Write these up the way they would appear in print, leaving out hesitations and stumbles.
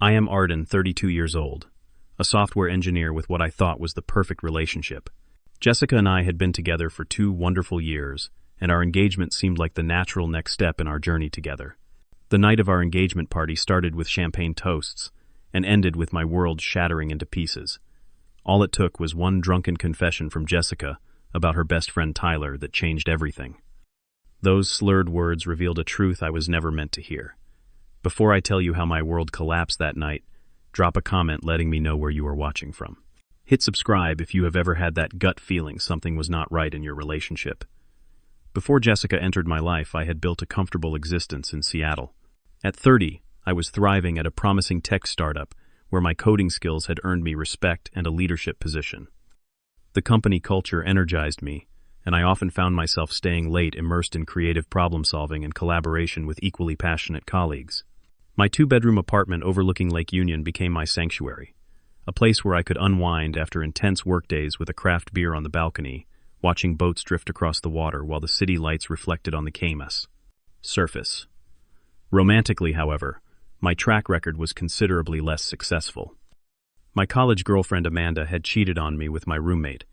I am Arden, 32 years old, a software engineer with what I thought was the perfect relationship. Jessica and I had been together for 2 wonderful years, and our engagement seemed like the natural next step in our journey together. The night of our engagement party started with champagne toasts and ended with my world shattering into pieces. All it took was one drunken confession from Jessica about her best friend Tyler that changed everything. Those slurred words revealed a truth I was never meant to hear. Before I tell you how my world collapsed that night, drop a comment letting me know where you are watching from. Hit subscribe if you have ever had that gut feeling something was not right in your relationship. Before Jessica entered my life, I had built a comfortable existence in Seattle. At 30, I was thriving at a promising tech startup where my coding skills had earned me respect and a leadership position. The company culture energized me, and I often found myself staying late immersed in creative problem-solving and collaboration with equally passionate colleagues. My 2-bedroom apartment overlooking Lake Union became my sanctuary, a place where I could unwind after intense workdays with a craft beer on the balcony, watching boats drift across the water while the city lights reflected on the Caymas. Surface. Romantically, however, my track record was considerably less successful. My college girlfriend Amanda had cheated on me with my roommate,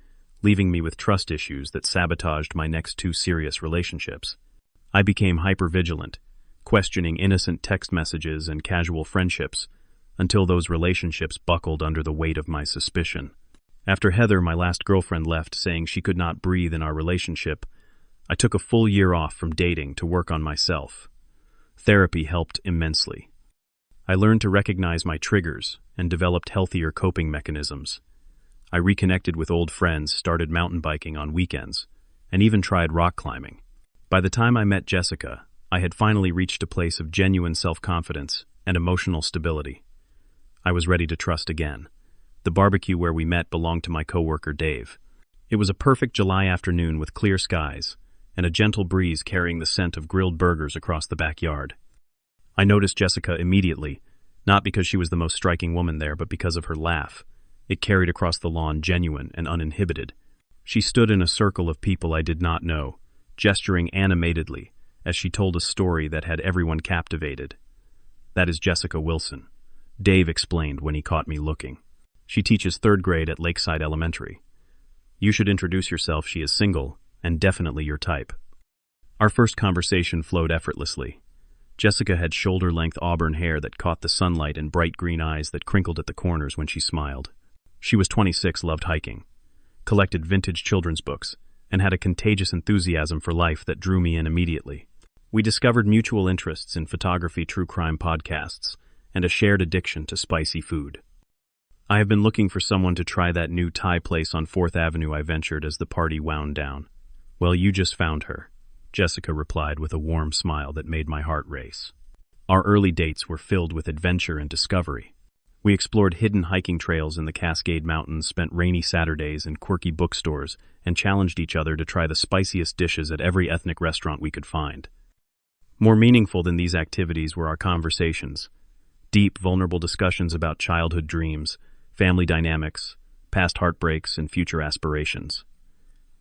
leaving me with trust issues that sabotaged my next 2 serious relationships. I became hyper-vigilant, questioning innocent text messages and casual friendships, until those relationships buckled under the weight of my suspicion. After Heather, my last girlfriend, left saying she could not breathe in our relationship, I took a full year off from dating to work on myself. Therapy helped immensely. I learned to recognize my triggers and developed healthier coping mechanisms. I reconnected with old friends, started mountain biking on weekends, and even tried rock climbing. By the time I met Jessica, I had finally reached a place of genuine self-confidence and emotional stability. I was ready to trust again. The barbecue where we met belonged to my coworker Dave. It was a perfect July afternoon with clear skies and a gentle breeze carrying the scent of grilled burgers across the backyard. I noticed Jessica immediately, not because she was the most striking woman there, but because of her laugh. It carried across the lawn, genuine and uninhibited. She stood in a circle of people I did not know, gesturing animatedly as she told a story that had everyone captivated. "That is Jessica Wilson," Dave explained when he caught me looking. "She teaches 3rd grade at Lakeside Elementary. You should introduce yourself. She is single and definitely your type." Our first conversation flowed effortlessly. Jessica had shoulder-length auburn hair that caught the sunlight and bright green eyes that crinkled at the corners when she smiled. She was 26, loved hiking, collected vintage children's books, and had a contagious enthusiasm for life that drew me in immediately. We discovered mutual interests in photography, true crime podcasts, and a shared addiction to spicy food. "I have been looking for someone to try that new Thai place on 4th Avenue," I ventured as the party wound down. "Well, you just found her," Jessica replied with a warm smile that made my heart race. Our early dates were filled with adventure and discovery. We explored hidden hiking trails in the Cascade Mountains, spent rainy Saturdays in quirky bookstores, and challenged each other to try the spiciest dishes at every ethnic restaurant we could find. More meaningful than these activities were our conversations. Deep, vulnerable discussions about childhood dreams, family dynamics, past heartbreaks, and future aspirations.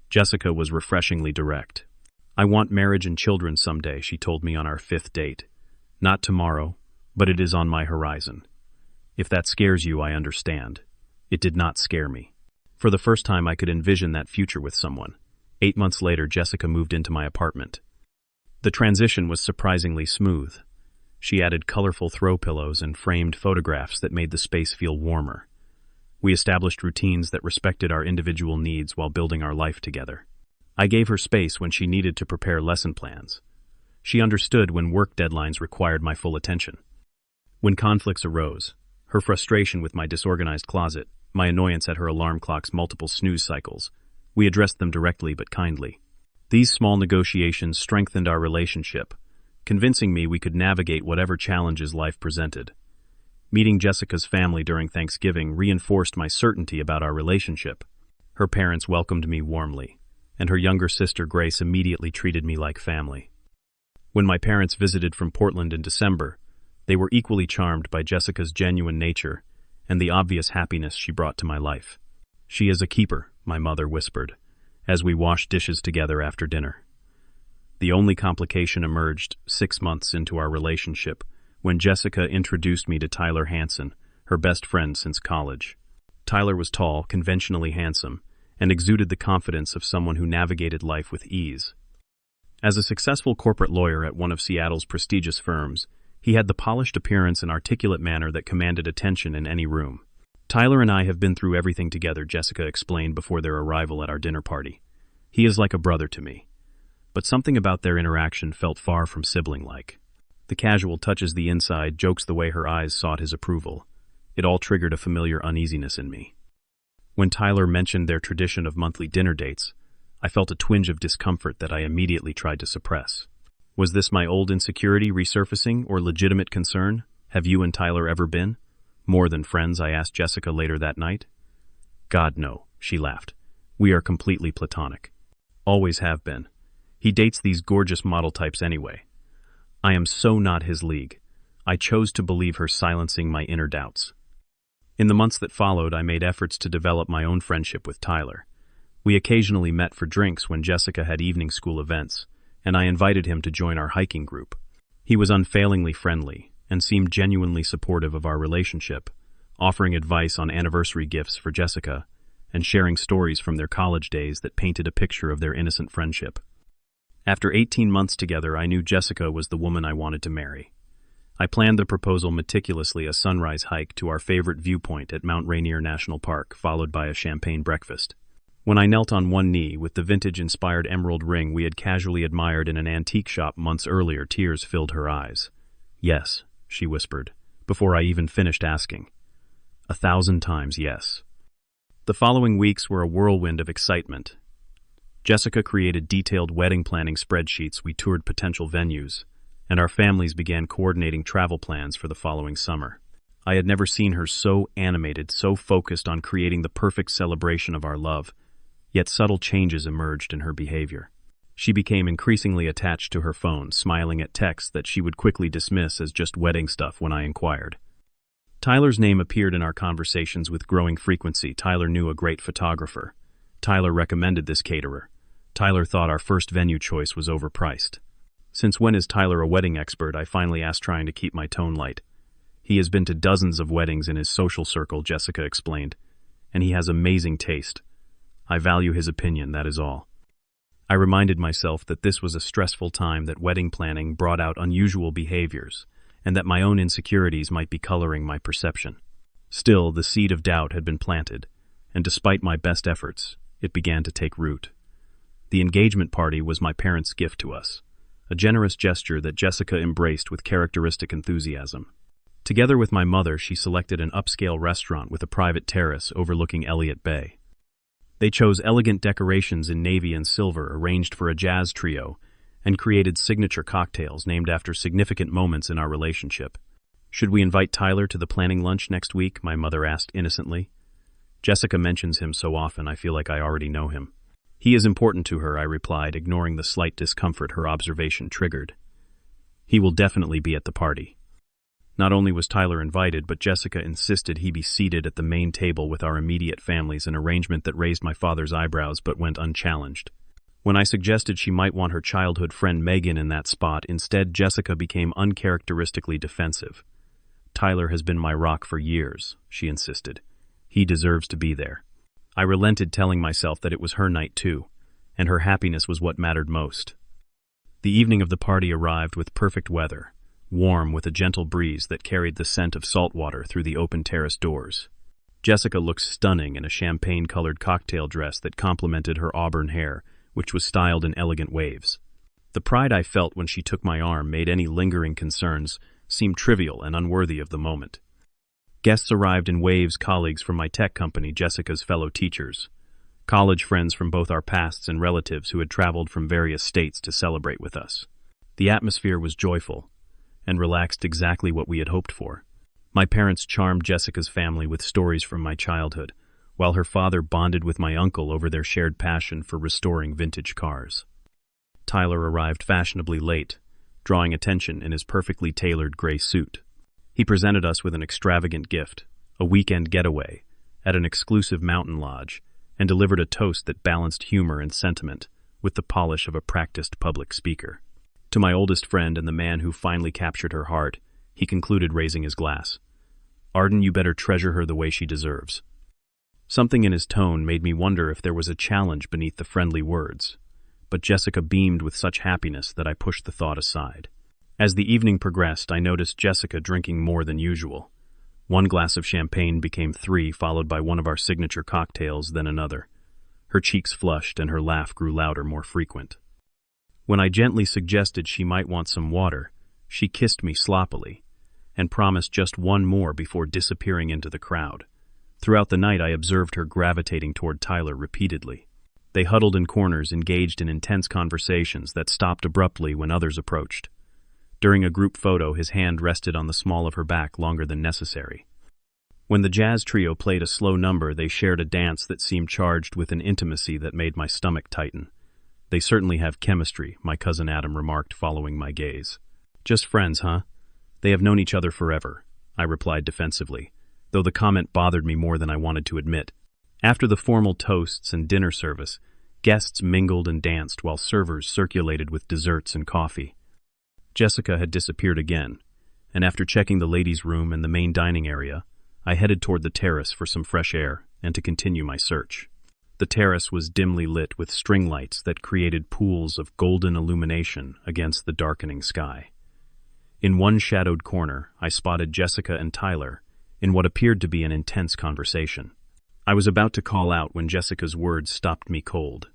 Jessica was refreshingly direct. "I want marriage and children someday," she told me on our 5th date. "Not tomorrow, but it is on my horizon. If that scares you, I understand." It did not scare me. For the first time, I could envision that future with someone. 8 months later, Jessica moved into my apartment. The transition was surprisingly smooth. She added colorful throw pillows and framed photographs that made the space feel warmer. We established routines that respected our individual needs while building our life together. I gave her space when she needed to prepare lesson plans. She understood when work deadlines required my full attention. When conflicts arose, her frustration with my disorganized closet, my annoyance at her alarm clock's multiple snooze cycles, we addressed them directly but kindly. These small negotiations strengthened our relationship, convincing me we could navigate whatever challenges life presented. Meeting Jessica's family during Thanksgiving reinforced my certainty about our relationship. Her parents welcomed me warmly, and her younger sister Grace immediately treated me like family. When my parents visited from Portland in December, they were equally charmed by Jessica's genuine nature and the obvious happiness she brought to my life. "She is a keeper," my mother whispered, as we washed dishes together after dinner. The only complication emerged 6 months into our relationship, when Jessica introduced me to Tyler Hansen, her best friend since college. Tyler was tall, conventionally handsome, and exuded the confidence of someone who navigated life with ease. As a successful corporate lawyer at one of Seattle's prestigious firms, he had the polished appearance and articulate manner that commanded attention in any room. Tyler and I have been through everything together, Jessica explained before their arrival at our dinner party. He is like a brother to me. But something about their interaction felt far from sibling-like. The casual touches the inside, jokes the way her eyes sought his approval. It all triggered a familiar uneasiness in me. When Tyler mentioned their tradition of monthly dinner dates, I felt a twinge of discomfort that I immediately tried to suppress. Was this my old insecurity resurfacing or legitimate concern? Have you and Tyler ever been? More than friends, I asked Jessica later that night. God, no, she laughed. We are completely platonic. Always have been. He dates these gorgeous model types anyway. I am so not his league. I chose to believe her, silencing my inner doubts. In the months that followed, I made efforts to develop my own friendship with Tyler. We occasionally met for drinks when Jessica had evening school events, and I invited him to join our hiking group. He was unfailingly friendly and seemed genuinely supportive of our relationship, offering advice on anniversary gifts for Jessica and sharing stories from their college days that painted a picture of their innocent friendship. After 18 months together, I knew Jessica was the woman I wanted to marry. I planned the proposal meticulously, a sunrise hike to our favorite viewpoint at Mount Rainier National Park, followed by a champagne breakfast. When I knelt on one knee with the vintage-inspired emerald ring we had casually admired in an antique shop months earlier, tears filled her eyes. Yes, she whispered, before I even finished asking. 1,000 times yes. The following weeks were a whirlwind of excitement. Jessica created detailed wedding planning spreadsheets, we toured potential venues, and our families began coordinating travel plans for the following summer. I had never seen her so animated, so focused on creating the perfect celebration of our love. Yet subtle changes emerged in her behavior. She became increasingly attached to her phone, smiling at texts that she would quickly dismiss as just wedding stuff when I inquired. Tyler's name appeared in our conversations with growing frequency. Tyler knew a great photographer. Tyler recommended this caterer. Tyler thought our first venue choice was overpriced. Since when is Tyler a wedding expert? I finally asked, trying to keep my tone light. He has been to dozens of weddings in his social circle, Jessica explained, and he has amazing taste. I value his opinion, that is all. I reminded myself that this was a stressful time, that wedding planning brought out unusual behaviors, and that my own insecurities might be coloring my perception. Still, the seed of doubt had been planted, and despite my best efforts, it began to take root. The engagement party was my parents' gift to us, a generous gesture that Jessica embraced with characteristic enthusiasm. Together with my mother, she selected an upscale restaurant with a private terrace overlooking Elliott Bay. They chose elegant decorations in navy and silver arranged for a jazz trio and created signature cocktails named after significant moments in our relationship. Should we invite Tyler to the planning lunch next week? My mother asked innocently. Jessica mentions him so often, I feel like I already know him. He is important to her, I replied, ignoring the slight discomfort her observation triggered. He will definitely be at the party. Not only was Tyler invited, but Jessica insisted he be seated at the main table with our immediate families, an arrangement that raised my father's eyebrows but went unchallenged. When I suggested she might want her childhood friend Megan in that spot, instead Jessica became uncharacteristically defensive. Tyler has been my rock for years, she insisted. He deserves to be there. I relented, telling myself that it was her night too, and her happiness was what mattered most. The evening of the party arrived with perfect weather, warm with a gentle breeze that carried the scent of salt water through the open terrace doors. Jessica looked stunning in a champagne-colored cocktail dress that complemented her auburn hair, which was styled in elegant waves. The pride I felt when she took my arm made any lingering concerns seem trivial and unworthy of the moment. Guests arrived in waves: colleagues from my tech company, Jessica's fellow teachers, college friends from both our pasts, and relatives who had traveled from various states to celebrate with us. The atmosphere was joyful and relaxed, exactly what we had hoped for. My parents charmed Jessica's family with stories from my childhood, while her father bonded with my uncle over their shared passion for restoring vintage cars. Tyler arrived fashionably late, drawing attention in his perfectly tailored gray suit. He presented us with an extravagant gift, a weekend getaway, at an exclusive mountain lodge, and delivered a toast that balanced humor and sentiment with the polish of a practiced public speaker. To my oldest friend and the man who finally captured her heart, he concluded, raising his glass. "Arden, you better treasure her the way she deserves." Something in his tone made me wonder if there was a challenge beneath the friendly words, but Jessica beamed with such happiness that I pushed the thought aside. As the evening progressed, I noticed Jessica drinking more than usual. One glass of champagne became 3, followed by one of our signature cocktails, then another. Her cheeks flushed and her laugh grew louder, more frequent. When I gently suggested she might want some water, she kissed me sloppily and promised just one more before disappearing into the crowd. Throughout the night, I observed her gravitating toward Tyler repeatedly. They huddled in corners, engaged in intense conversations that stopped abruptly when others approached. During a group photo, his hand rested on the small of her back longer than necessary. When the jazz trio played a slow number, they shared a dance that seemed charged with an intimacy that made my stomach tighten. "They certainly have chemistry," my cousin Adam remarked, following my gaze. "Just friends, huh? They have known each other forever," I replied defensively, though the comment bothered me more than I wanted to admit. After the formal toasts and dinner service, guests mingled and danced while servers circulated with desserts and coffee. Jessica had disappeared again, and after checking the ladies' room and the main dining area, I headed toward the terrace for some fresh air and to continue my search. The terrace was dimly lit with string lights that created pools of golden illumination against the darkening sky. In one shadowed corner, I spotted Jessica and Tyler in what appeared to be an intense conversation. I was about to call out when Jessica's words stopped me cold.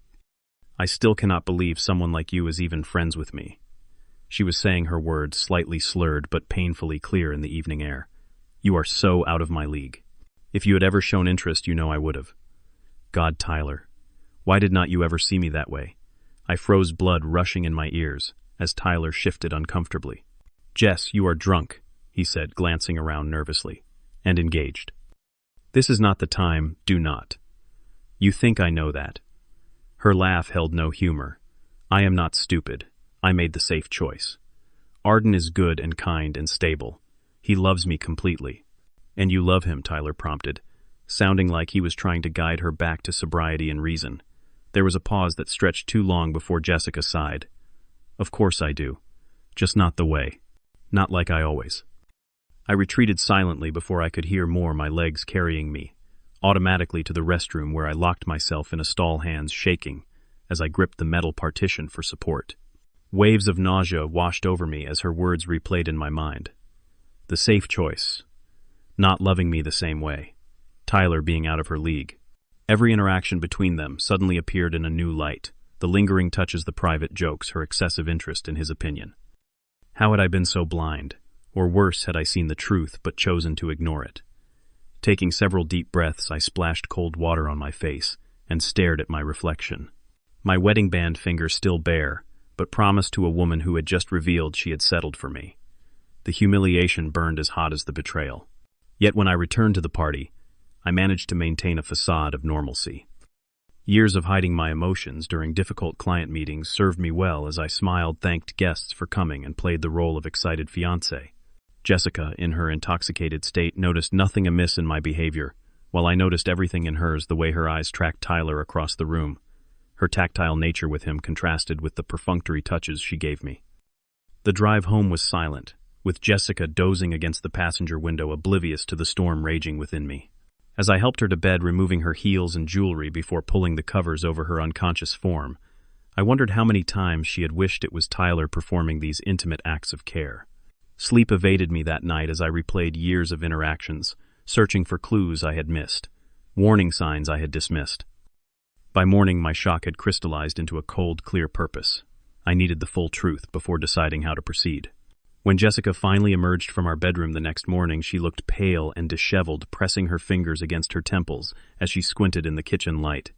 "I still cannot believe someone like you is even friends with me." She was saying her words slightly slurred but painfully clear in the evening air. "You are so out of my league. If you had ever shown interest, you know I would have." God, Tyler, why did not you ever see me that way? I froze, blood rushing in my ears, as Tyler shifted uncomfortably. "Jess, you are drunk," he said, glancing around nervously, "and engaged. This is not the time, do not. You think I know that." Her laugh held no humor. "I am not stupid. I made the safe choice. Arden is good and kind and stable. He loves me completely." "And you love him," Tyler prompted, sounding like he was trying to guide her back to sobriety and reason. There was a pause that stretched too long before Jessica sighed. "Of course I do. Just not the way. Not like I always." I retreated silently before I could hear more, my legs carrying me, automatically to the restroom where I locked myself in a stall, hands shaking as I gripped the metal partition for support. Waves of nausea washed over me as her words replayed in my mind. The safe choice. Not loving me the same way. Tyler being out of her league. Every interaction between them suddenly appeared in a new light, the lingering touches, the private jokes, her excessive interest in his opinion. How had I been so blind? Or worse, had I seen the truth but chosen to ignore it? Taking several deep breaths, I splashed cold water on my face and stared at my reflection. My wedding band finger still bare, but promised to a woman who had just revealed she had settled for me. The humiliation burned as hot as the betrayal. Yet when I returned to the party, I managed to maintain a facade of normalcy. Years of hiding my emotions during difficult client meetings served me well as I smiled, thanked guests for coming, and played the role of excited fiancé. Jessica, in her intoxicated state, noticed nothing amiss in my behavior, while I noticed everything in hers, the way her eyes tracked Tyler across the room. Her tactile nature with him contrasted with the perfunctory touches she gave me. The drive home was silent, with Jessica dozing against the passenger window, oblivious to the storm raging within me. As I helped her to bed, removing her heels and jewelry before pulling the covers over her unconscious form, I wondered how many times she had wished it was Tyler performing these intimate acts of care. Sleep evaded me that night as I replayed years of interactions, searching for clues I had missed, warning signs I had dismissed. By morning, my shock had crystallized into a cold, clear purpose. I needed the full truth before deciding how to proceed. When Jessica finally emerged from our bedroom the next morning, she looked pale and disheveled, pressing her fingers against her temples as she squinted in the kitchen light.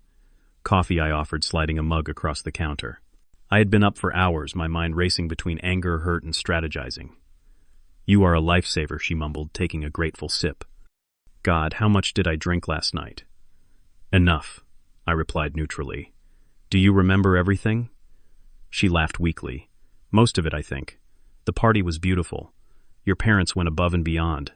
"Coffee," I offered, sliding a mug across the counter. I had been up for hours, my mind racing between anger, hurt, and strategizing. "You are a lifesaver," she mumbled, taking a grateful sip. "God, how much did I drink last night?" "Enough," I replied neutrally. "Do you remember everything?" She laughed weakly. "Most of it, I think. The party was beautiful. Your parents went above and beyond.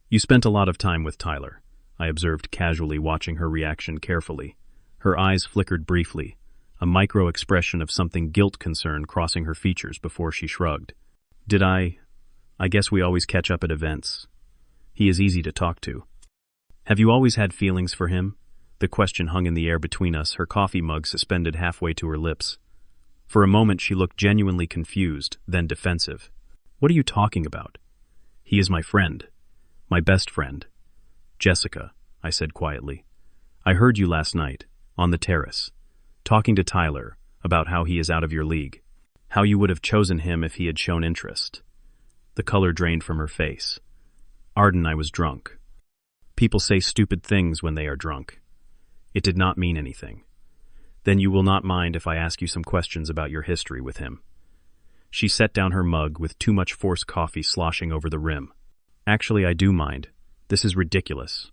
You spent a lot of time with Tyler," I observed casually, watching her reaction carefully. Her eyes flickered briefly, a micro-expression of something guilt-concerned crossing her features before she shrugged. "Did I? I guess we always catch up at events. He is easy to talk to. Have you always had feelings for him? The question hung in the air between us, her coffee mug suspended halfway to her lips. For a moment she looked genuinely confused, then defensive. What are you talking about? He is my friend. My best friend. Jessica, I said quietly. I heard you last night, on the terrace, talking to Tyler about how he is out of your league. How you would have chosen him if he had shown interest. The color drained from her face. Arden, I was drunk. People say stupid things when they are drunk. It did not mean anything. Then you will not mind if I ask you some questions about your history with him. She set down her mug with too much forced coffee sloshing over the rim. Actually, I do mind. This is ridiculous.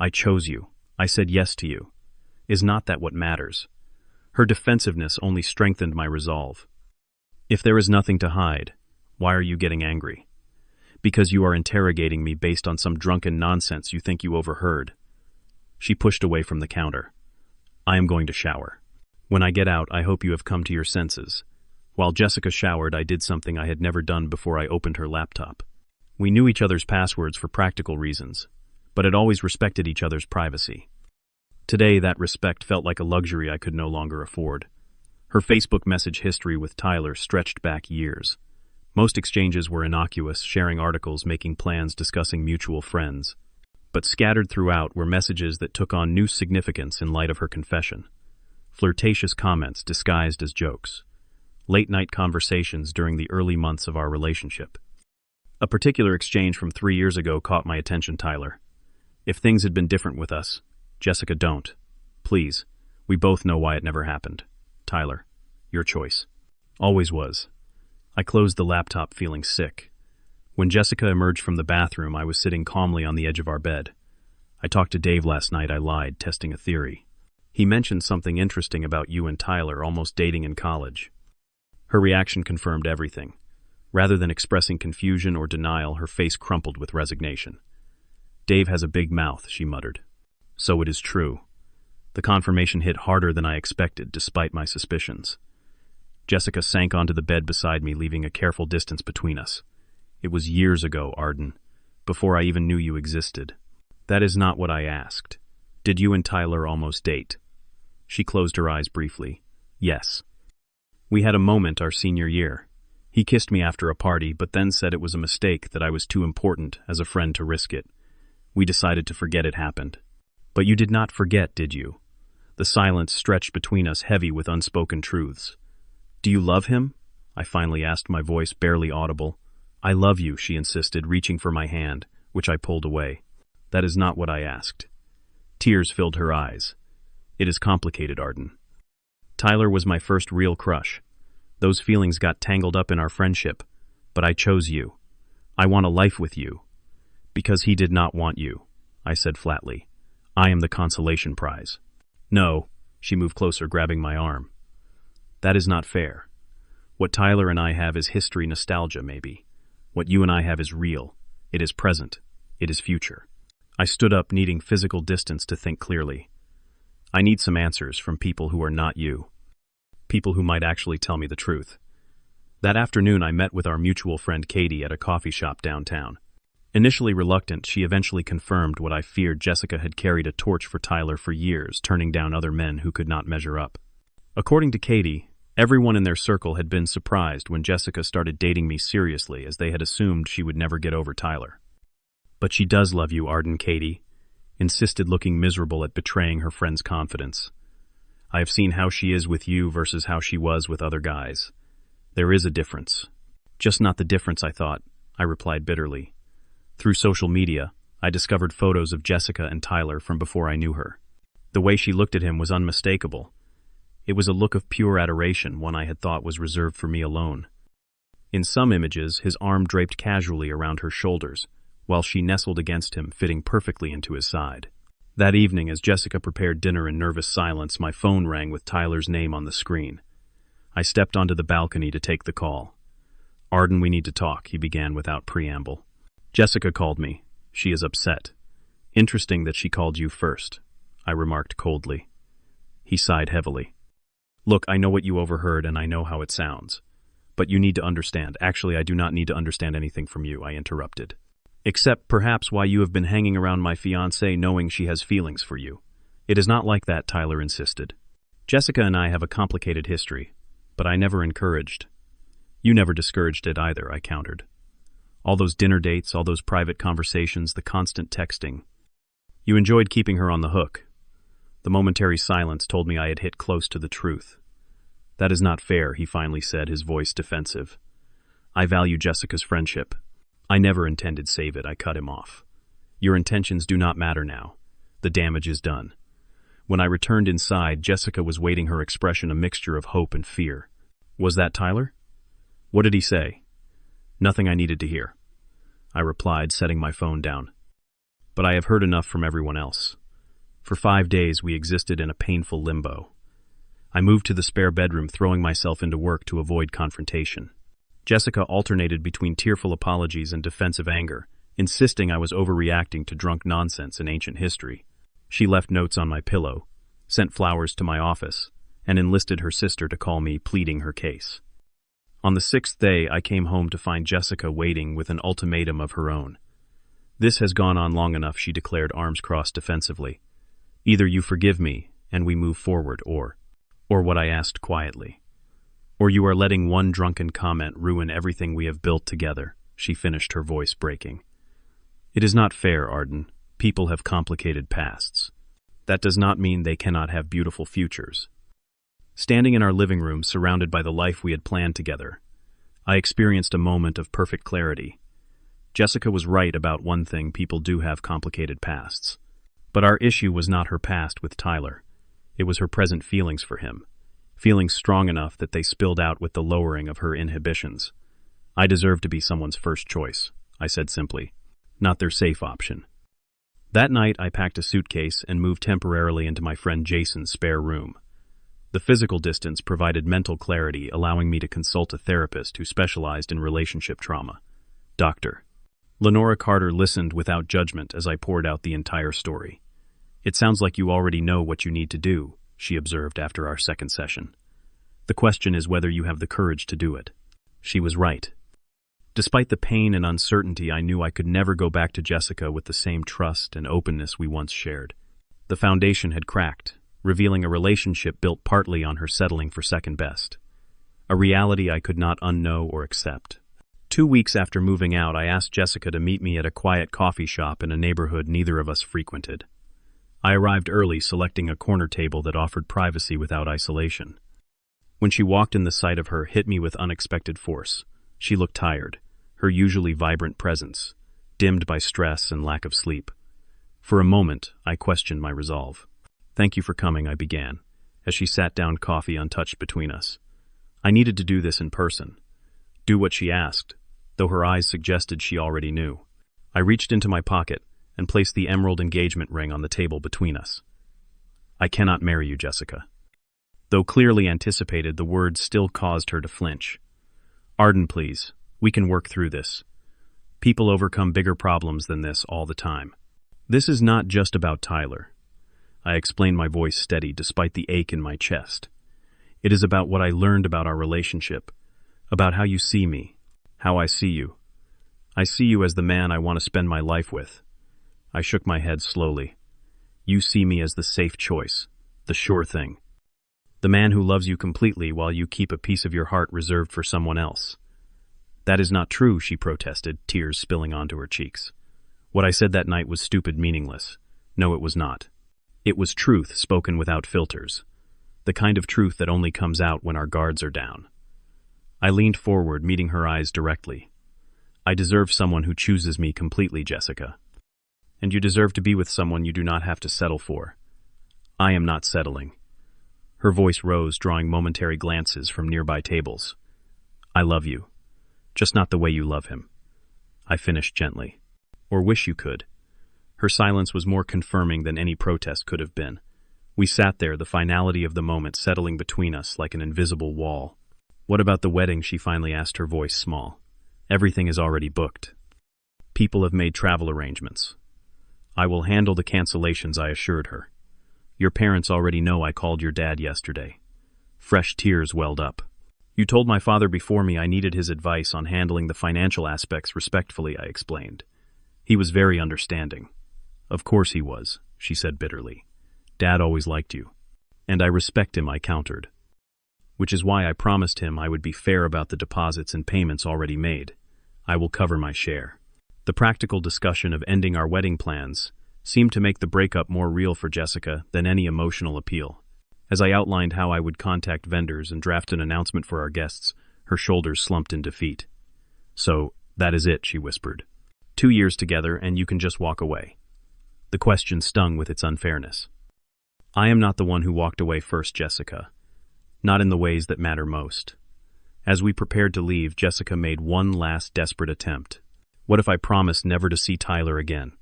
I chose you. I said yes to you. Is not that what matters? Her defensiveness only strengthened my resolve. If there is nothing to hide, why are you getting angry? Because you are interrogating me based on some drunken nonsense you think you overheard. She pushed away from the counter. I am going to shower. When I get out, I hope you have come to your senses. While Jessica showered, I did something I had never done before I opened her laptop. We knew each other's passwords for practical reasons, but had always respected each other's privacy. Today, that respect felt like a luxury I could no longer afford. Her Facebook message history with Tyler stretched back years. Most exchanges were innocuous, sharing articles, making plans, discussing mutual friends. But scattered throughout were messages that took on new significance in light of her confession. Flirtatious comments disguised as jokes. Late-night conversations during the early months of our relationship. A particular exchange from 3 years ago caught my attention, Tyler. If things had been different with us, Jessica, don't. Please, we both know why it never happened. Tyler, your choice. Always was. I closed the laptop feeling sick. When Jessica emerged from the bathroom, I was sitting calmly on the edge of our bed. I talked to Dave last night, I lied, testing a theory. He mentioned something interesting about you and Tyler almost dating in college. Her reaction confirmed everything. Rather than expressing confusion or denial, her face crumpled with resignation. Dave has a big mouth, she muttered. So it is true. The confirmation hit harder than I expected, despite my suspicions. Jessica sank onto the bed beside me, leaving a careful distance between us. It was years ago, Arden, before I even knew you existed. That is not what I asked. Did you and Tyler almost date? She closed her eyes briefly. Yes. We had a moment our senior year. He kissed me after a party, but then said it was a mistake, that I was too important as a friend to risk it. We decided to forget it happened. But you did not forget, did you? The silence stretched between us, heavy with unspoken truths. Do you love him? I finally asked, my voice barely audible. I love you, she insisted, reaching for my hand, which I pulled away. That is not what I asked. Tears filled her eyes. It is complicated, Arden. Tyler was my first real crush. Those feelings got tangled up in our friendship, but I chose you. I want a life with you. Because he did not want you, I said flatly. I am the consolation prize. No, she moved closer, grabbing my arm. That is not fair. What Tyler and I have is history nostalgia, maybe. What you and I have is real. It is present. It is future. I stood up, needing physical distance to think clearly. I need some answers from people who are not you. People who might actually tell me the truth. That afternoon, I met with our mutual friend Katie at a coffee shop downtown. Initially reluctant, she eventually confirmed what I feared. Jessica had carried a torch for Tyler for years, turning down other men who could not measure up. According to Katie, everyone in their circle had been surprised when Jessica started dating me seriously, as they had assumed she would never get over Tyler. But she does love you, Arden, Katie insisted, looking miserable at betraying her friend's confidence. I have seen how she is with you versus how she was with other guys. There is a difference. Just not the difference I thought, I replied bitterly. Through social media, I discovered photos of Jessica and Tyler from before I knew her. The way she looked at him was unmistakable. It was a look of pure adoration, one I had thought was reserved for me alone. In some images, his arm draped casually around her shoulders, while she nestled against him, fitting perfectly into his side. That evening, as Jessica prepared dinner in nervous silence, my phone rang with Tyler's name on the screen. I stepped onto the balcony to take the call. Arden, we need to talk, he began without preamble. Jessica called me. She is upset. Interesting that she called you first, I remarked coldly. He sighed heavily. Look, I know what you overheard and I know how it sounds. But you need to understand. Actually, I do not need to understand anything from you, I interrupted. Except perhaps why you have been hanging around my fiancée knowing she has feelings for you. It is not like that, Tyler insisted. Jessica and I have a complicated history, but I never encouraged. You never discouraged it either, I countered. All those dinner dates, all those private conversations, the constant texting. You enjoyed keeping her on the hook. The momentary silence told me I had hit close to the truth. That is not fair, he finally said, his voice defensive. I value Jessica's friendship. I never intended save it, I cut him off. Your intentions do not matter now. The damage is done. When I returned inside, Jessica was waiting, her expression a mixture of hope and fear. Was that Tyler? What did he say? Nothing I needed to hear, I replied, setting my phone down. But I have heard enough from everyone else. For 5 days we existed in a painful limbo. I moved to the spare bedroom, throwing myself into work to avoid confrontation. Jessica alternated between tearful apologies and defensive anger, insisting I was overreacting to drunk nonsense in ancient history. She left notes on my pillow, sent flowers to my office, and enlisted her sister to call me, pleading her case. On the 6th day, I came home to find Jessica waiting with an ultimatum of her own. This has gone on long enough, she declared, arms crossed defensively. Either you forgive me, and we move forward, or what I asked quietly. Or you are letting one drunken comment ruin everything we have built together, she finished, her voice breaking. It is not fair, Arden. People have complicated pasts. That does not mean they cannot have beautiful futures. Standing in our living room, surrounded by the life we had planned together, I experienced a moment of perfect clarity. Jessica was right about one thing: people do have complicated pasts. But our issue was not her past with Tyler. It was her present feelings for him, feelings strong enough that they spilled out with the lowering of her inhibitions. I deserve to be someone's first choice, I said simply, not their safe option. That night, I packed a suitcase and moved temporarily into my friend Jason's spare room. The physical distance provided mental clarity, allowing me to consult a therapist who specialized in relationship trauma. Dr. Lenora Carter listened without judgment as I poured out the entire story. It sounds like you already know what you need to do, she observed after our second session. The question is whether you have the courage to do it. She was right. Despite the pain and uncertainty, I knew I could never go back to Jessica with the same trust and openness we once shared. The foundation had cracked, revealing a relationship built partly on her settling for second best. A reality I could not unknow or accept. 2 weeks after moving out, I asked Jessica to meet me at a quiet coffee shop in a neighborhood neither of us frequented. I arrived early, selecting a corner table that offered privacy without isolation. When she walked in, the sight of her hit me with unexpected force. She looked tired, her usually vibrant presence dimmed by stress and lack of sleep. For a moment, I questioned my resolve. Thank you for coming, I began, as she sat down, coffee untouched between us. I needed to do this in person. Do what she asked, though her eyes suggested she already knew. I reached into my pocket and placed the emerald engagement ring on the table between us. I cannot marry you, Jessica. Though clearly anticipated, the words still caused her to flinch. Arden, please. We can work through this. People overcome bigger problems than this all the time. This is not just about Tyler. I explained, my voice steady despite the ache in my chest. It is about what I learned about our relationship, about how you see me, how I see you. I see you as the man I want to spend my life with. I shook my head slowly. You see me as the safe choice, the sure thing. The man who loves you completely while you keep a piece of your heart reserved for someone else. That is not true, she protested, tears spilling onto her cheeks. What I said that night was stupid, meaningless. No, it was not. It was truth spoken without filters. The kind of truth that only comes out when our guards are down. I leaned forward, meeting her eyes directly. I deserve someone who chooses me completely, Jessica. And you deserve to be with someone you do not have to settle for. I am not settling. Her voice rose, drawing momentary glances from nearby tables. I love you. Just not the way you love him. I finished gently. Or wish you could. Her silence was more confirming than any protest could have been. We sat there, the finality of the moment settling between us like an invisible wall. What about the wedding? She finally asked, her voice small. Everything is already booked. People have made travel arrangements. I will handle the cancellations, I assured her. Your parents already know I called your dad yesterday. Fresh tears welled up. You told my father before me I needed his advice on handling the financial aspects respectfully, I explained. He was very understanding. Of course he was, she said bitterly. Dad always liked you. And I respect him, I countered. Which is why I promised him I would be fair about the deposits and payments already made. I will cover my share. The practical discussion of ending our wedding plans seemed to make the breakup more real for Jessica than any emotional appeal. As I outlined how I would contact vendors and draft an announcement for our guests, her shoulders slumped in defeat. So, that is it, she whispered. 2 years together and you can just walk away. The question stung with its unfairness. I am not the one who walked away first, Jessica. Not in the ways that matter most. As we prepared to leave, Jessica made one last desperate attempt. What if I promised never to see Tyler again?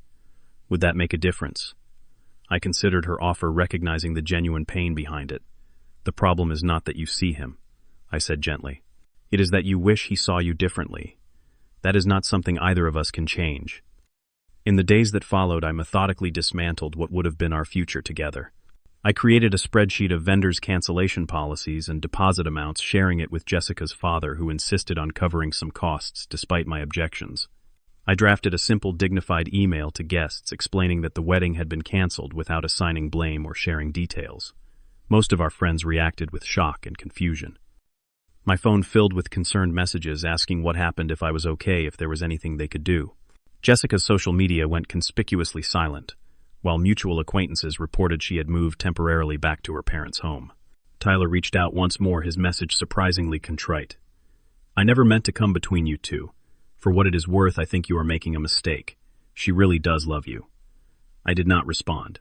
Would that make a difference? I considered her offer, recognizing the genuine pain behind it. The problem is not that you see him, I said gently. It is that you wish he saw you differently. That is not something either of us can change. In the days that followed, I methodically dismantled what would have been our future together. I created a spreadsheet of vendors' cancellation policies and deposit amounts, sharing it with Jessica's father, who insisted on covering some costs despite my objections. I drafted a simple, dignified email to guests explaining that the wedding had been canceled without assigning blame or sharing details. Most of our friends reacted with shock and confusion. My phone filled with concerned messages asking what happened, if I was okay, if there was anything they could do. Jessica's social media went conspicuously silent, while mutual acquaintances reported she had moved temporarily back to her parents' home. Tyler reached out once more, his message surprisingly contrite. I never meant to come between you two. For what it is worth, I think you are making a mistake. She really does love you. I did not respond.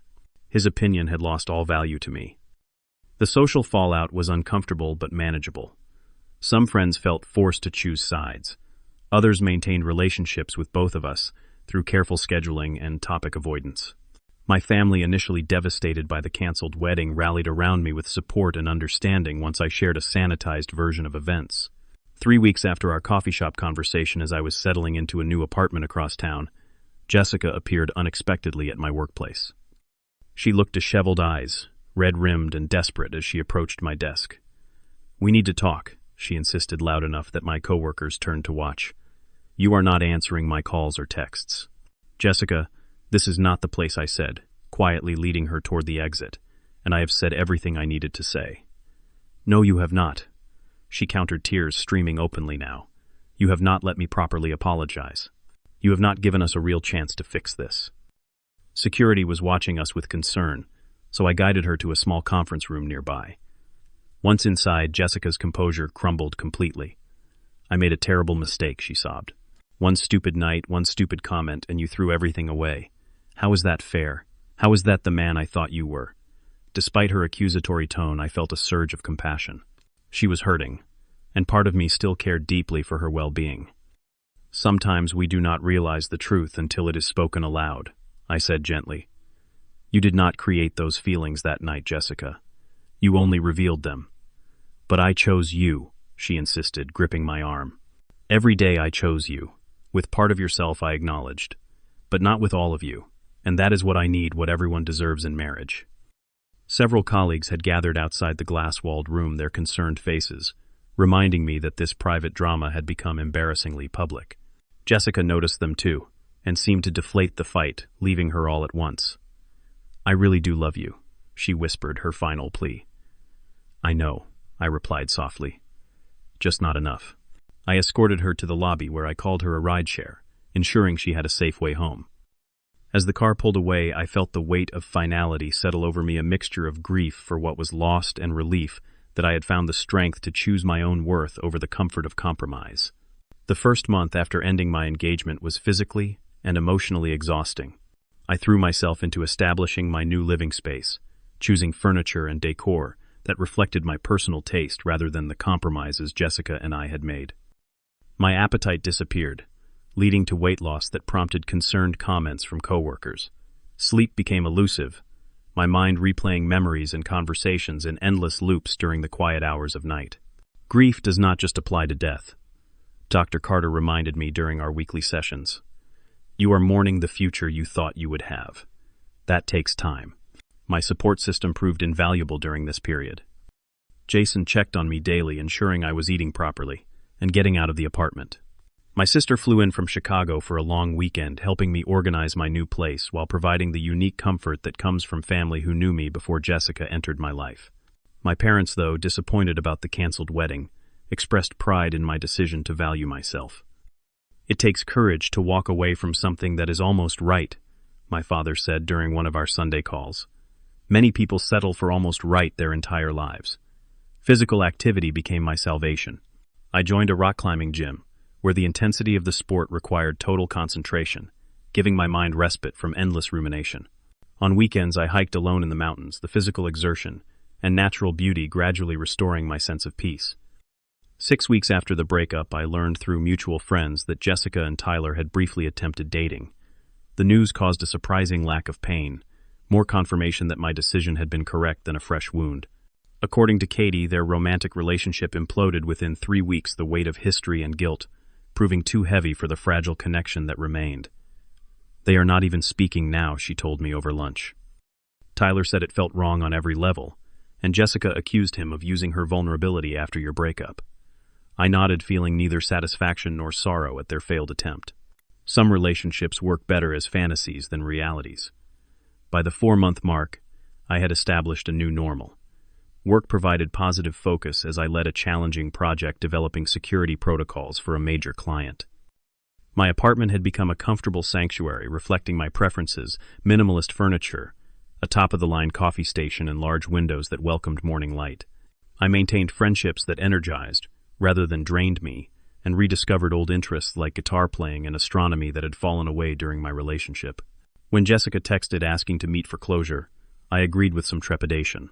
His opinion had lost all value to me. The social fallout was uncomfortable but manageable. Some friends felt forced to choose sides. Others maintained relationships with both of us through careful scheduling and topic avoidance. My family, initially devastated by the canceled wedding, rallied around me with support and understanding once I shared a sanitized version of events. 3 weeks after our coffee shop conversation, as I was settling into a new apartment across town, Jessica appeared unexpectedly at my workplace. She looked disheveled eyes, red-rimmed and desperate, as she approached my desk. We need to talk, she insisted loud enough that my coworkers turned to watch. You are not answering my calls or texts. Jessica, this is not the place, I said, quietly leading her toward the exit, and I have said everything I needed to say. No, you have not. She countered, tears streaming openly now. You have not let me properly apologize. You have not given us a real chance to fix this. Security was watching us with concern, so I guided her to a small conference room nearby. Once inside, Jessica's composure crumbled completely. I made a terrible mistake, she sobbed. One stupid night, one stupid comment, and you threw everything away. How is that fair? How is that the man I thought you were? Despite her accusatory tone, I felt a surge of compassion. She was hurting, and part of me still cared deeply for her well-being. Sometimes we do not realize the truth until it is spoken aloud, I said gently. You did not create those feelings that night, Jessica. You only revealed them. But I chose you, she insisted, gripping my arm. Every day I chose you. With part of yourself I acknowledged, but not with all of you, and that is what I need, what everyone deserves in marriage. Several colleagues had gathered outside the glass-walled room, their concerned faces, reminding me that this private drama had become embarrassingly public. Jessica noticed them too, and seemed to deflate the fight, leaving her all at once. I really do love you, she whispered, her final plea. I know, I replied softly. Just not enough. I escorted her to the lobby, where I called her a rideshare, ensuring she had a safe way home. As the car pulled away, I felt the weight of finality settle over me, a mixture of grief for what was lost and relief that I had found the strength to choose my own worth over the comfort of compromise. The first month after ending my engagement was physically and emotionally exhausting. I threw myself into establishing my new living space, choosing furniture and decor that reflected my personal taste rather than the compromises Jessica and I had made. My appetite disappeared, leading to weight loss that prompted concerned comments from coworkers. Sleep became elusive, my mind replaying memories and conversations in endless loops during the quiet hours of night. Grief does not just apply to death. Dr. Carter reminded me during our weekly sessions. You are mourning the future you thought you would have. That takes time. My support system proved invaluable during this period. Jason checked on me daily, ensuring I was eating properly and getting out of the apartment. My sister flew in from Chicago for a long weekend, helping me organize my new place while providing the unique comfort that comes from family who knew me before Jessica entered my life. My parents, though, disappointed about the canceled wedding, expressed pride in my decision to value myself. "It takes courage to walk away from something that is almost right," my father said during one of our Sunday calls. "Many people settle for almost right their entire lives." Physical activity became my salvation. I joined a rock climbing gym, where the intensity of the sport required total concentration, giving my mind respite from endless rumination. On weekends, I hiked alone in the mountains, the physical exertion and natural beauty gradually restoring my sense of peace. 6 weeks after the breakup, I learned through mutual friends that Jessica and Tyler had briefly attempted dating. The news caused a surprising lack of pain, more confirmation that my decision had been correct than a fresh wound. According to Katie, their romantic relationship imploded within 3 weeks, the weight of history and guilt proving too heavy for the fragile connection that remained. "They are not even speaking now," she told me over lunch. Tyler said it felt wrong on every level, and Jessica accused him of using her vulnerability after your breakup. I nodded, feeling neither satisfaction nor sorrow at their failed attempt. Some relationships work better as fantasies than realities. By the 4-month mark, I had established a new normal. Work provided positive focus as I led a challenging project developing security protocols for a major client. My apartment had become a comfortable sanctuary reflecting my preferences: minimalist furniture, a top-of-the-line coffee station, and large windows that welcomed morning light. I maintained friendships that energized rather than drained me, and rediscovered old interests like guitar playing and astronomy that had fallen away during my relationship. When Jessica texted asking to meet for closure, I agreed with some trepidation.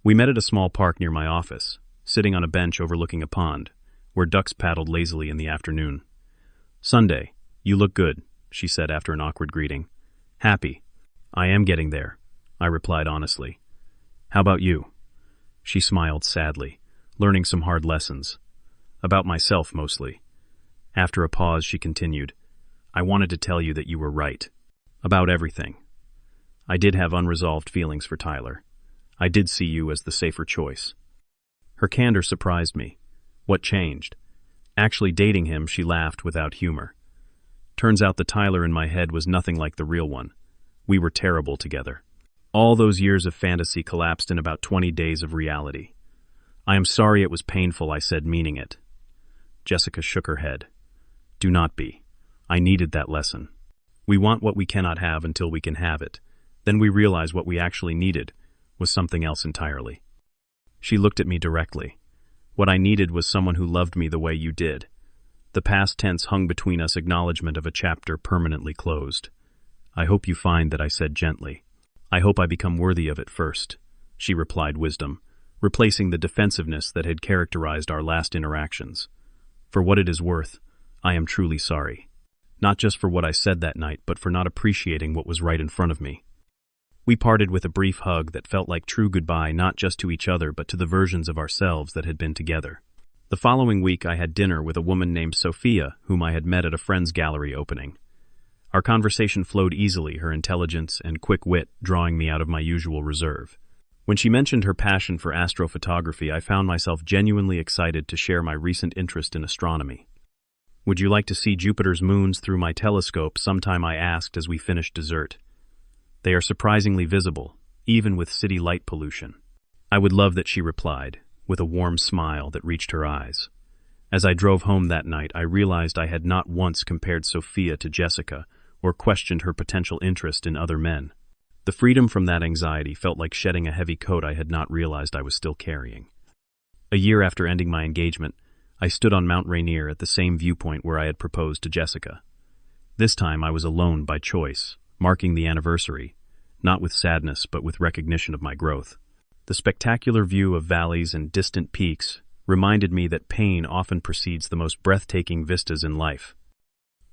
We met at a small park near my office, sitting on a bench overlooking a pond, where ducks paddled lazily in the afternoon. "Sunday, you look good," she said after an awkward greeting. "Happy. I am getting there," I replied honestly. "How about you?" She smiled sadly, learning some hard lessons. "About myself, mostly." After a pause, she continued, "I wanted to tell you that you were right. About everything. I did have unresolved feelings for Tyler. I did see you as the safer choice." Her candor surprised me. What changed? Actually dating him, she laughed without humor. Turns out the Tyler in my head was nothing like the real one. We were terrible together. All those years of fantasy collapsed in about 20 days of reality. "I am sorry it was painful," I said, meaning it. Jessica shook her head. "Do not be. I needed that lesson. We want what we cannot have until we can have it. Then we realize what we actually needed was something else entirely." She looked at me directly. "What I needed was someone who loved me the way you did." The past tense hung between us, acknowledgement of a chapter permanently closed. "I hope you find that," I said gently. "I hope I become worthy of it first," she replied, wisdom, replacing the defensiveness that had characterized our last interactions. "For what it is worth, I am truly sorry. Not just for what I said that night, but for not appreciating what was right in front of me." We parted with a brief hug that felt like true goodbye, not just to each other, but to the versions of ourselves that had been together. The following week, I had dinner with a woman named Sophia, whom I had met at a friend's gallery opening. Our conversation flowed easily, her intelligence and quick wit drawing me out of my usual reserve. When she mentioned her passion for astrophotography, I found myself genuinely excited to share my recent interest in astronomy. "Would you like to see Jupiter's moons through my telescope sometime?" I asked as we finished dessert. "They are surprisingly visible, even with city light pollution." "I would love that," she replied, with a warm smile that reached her eyes. As I drove home that night, I realized I had not once compared Sophia to Jessica or questioned her potential interest in other men. The freedom from that anxiety felt like shedding a heavy coat I had not realized I was still carrying. A year after ending my engagement, I stood on Mount Rainier at the same viewpoint where I had proposed to Jessica. This time I was alone by choice, marking the anniversary, not with sadness but with recognition of my growth. The spectacular view of valleys and distant peaks reminded me that pain often precedes the most breathtaking vistas in life.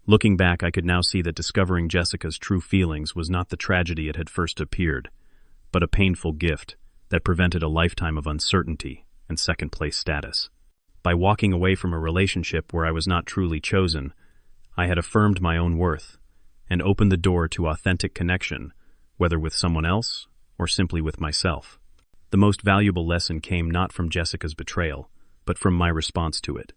Looking back, I could now see that discovering Jessica's true feelings was not the tragedy it had first appeared, but a painful gift that prevented a lifetime of uncertainty and second-place status. By walking away from a relationship where I was not truly chosen, I had affirmed my own worth and opened the door to authentic connection, whether with someone else or simply with myself. The most valuable lesson came not from Jessica's betrayal, but from my response to it.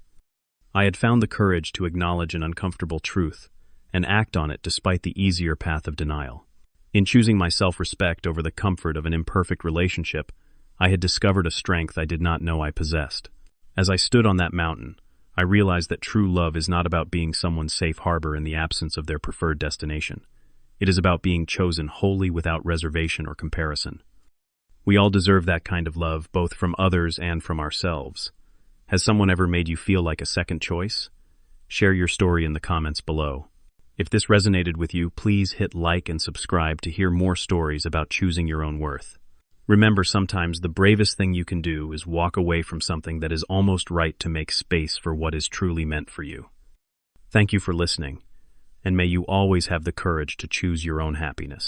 I had found the courage to acknowledge an uncomfortable truth and act on it despite the easier path of denial. In choosing my self-respect over the comfort of an imperfect relationship, I had discovered a strength I did not know I possessed. As I stood on that mountain, I realized that true love is not about being someone's safe harbor in the absence of their preferred destination. It is about being chosen wholly without reservation or comparison. We all deserve that kind of love, both from others and from ourselves. Has someone ever made you feel like a second choice? Share your story in the comments below. If this resonated with you, please hit like and subscribe to hear more stories about choosing your own worth. Remember, sometimes the bravest thing you can do is walk away from something that is almost right to make space for what is truly meant for you. Thank you for listening, and may you always have the courage to choose your own happiness.